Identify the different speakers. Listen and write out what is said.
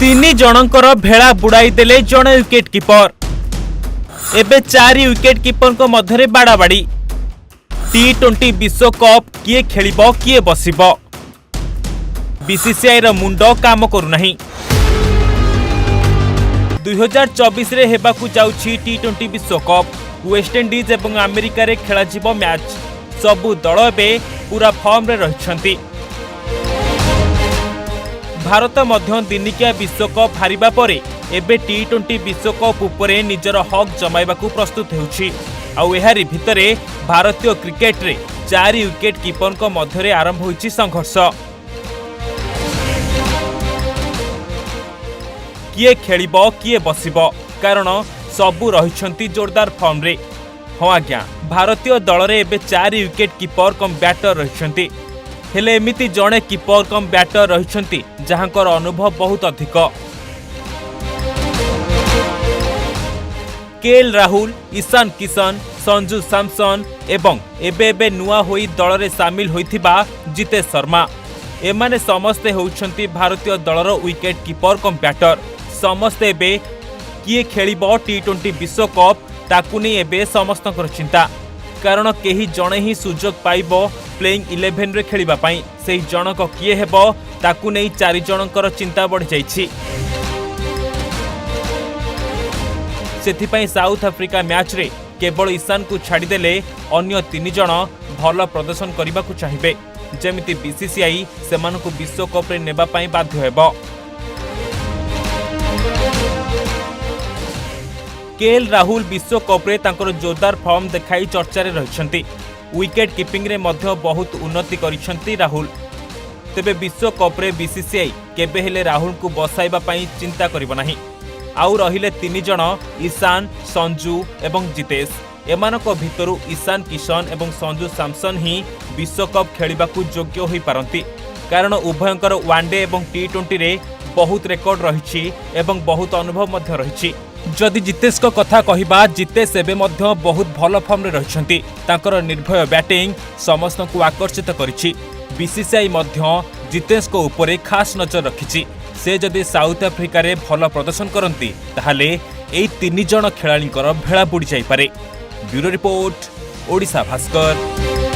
Speaker 1: तीन जनकर भेड़ा बुड़ाई देले जड़े विकेट कीपर। एबे 4 विकेट कीपर को मध्य बाड़ाबाड़ी। टी20 विश्वकप किए खेलिबो किए बसिबो, बीसीसीआई रो मुंड काम करूना। 2024 रे हेबाकू जाउछि टी20 विश्वकप। वेस्टइंडीज एवं अमेरिका रे खेला जिवो मैच। सबु दल एबे पूरा फॉर्म रे रहिछंती। भारत मध्य दिनिकिया विश्वकप हारिबा परे एबे टी20 विश्वकप उपरे निजर हक जमाइबाकू प्रस्तुत हेउछि। आउ एहारी भितरे भारतीय क्रिकेट रे 4 विकेट कीपर को मध्यरे आरंभ होइछि संघर्ष। किए खेलिबो किए बसिबो, कारण सबु रहिछंती जोरदार फॉर्म रे। हाँ आज्ञा, भारतीय दल रे एबे 4 विकेट कीपर कम बैटर रहिछंती। हेले एमिति जड़े कीपर कम बैटर रहिछंती जहांकर अनुभव बहुत अधिक। केएल राहुल, ईशान किशन, संजू सैमसन एवं एबे नुआ होई दल रे शामिल होइथिबा जितेश शर्मा, एमाने समस्ते होउछंती भारतीय दलर विकेट कीपर कम बैटर। समस्ते एबे किए खेलिबो टी20 विश्वकप ताकू नहीं एबे समस्तकर चिंता, कारण केही जणे ही सुजोग पाइबो प्लेइंग 11 रे खेलिबा पई। सेही जनक किए हेबो ताकू नहीं 4 जनकर चिंता बढ़ जाइछि। सेथिपई साउथ अफ्रीका मैच रे केवल ईशान को छाड़ी देले अन्य 3 जण भल प्रदर्शन करने को चाहिए, जेमिति बीसीसीआई सेमानकु विश्वकप रे नेबा पई बाध्य हेबो। केएल राहुल विश्वकप रे तांकर जोरदार फॉर्म देखाई चर्चा रे रहिछंती। विकेट कीपिंग रे मध्य बहुत उन्नति करिछंती राहुल। तेबे विश्वकप रे बीसीसीआई केबे हेले राहुल को बसाइबा पई चिंता करिबो नाही। आउ रहिले 3 जण ईशान, संजू एवं जितेश। एमानक भितरु ईशान किशन एवं संजू सैमसन ही विश्वकप खेलिबाकू योग्य होई पारंती, कारण उभयंकर वनडे एवं टी20 रे बहुत रेकर्ड रहिछि एवं बहुत अनुभव मध्य रहिछि। जदि जितेश को कथा कहिबा, जितेश एबे मध्य बहुत भल फॉर्म रे रहिछंती। तांकर निर्भय बैटिंग समस्त को आकर्षित करिछि। बीसीसीआई मध्य जितेश को ऊपर खास नजर रखिछि। से जदि साउथ अफ्रीका रे भल प्रदर्शन करंती ताहाले एई 3 जण खेलाड़ींकर भेड़ा बुड़ी जाई पारे। Bureau report, Odisha Bhaskar.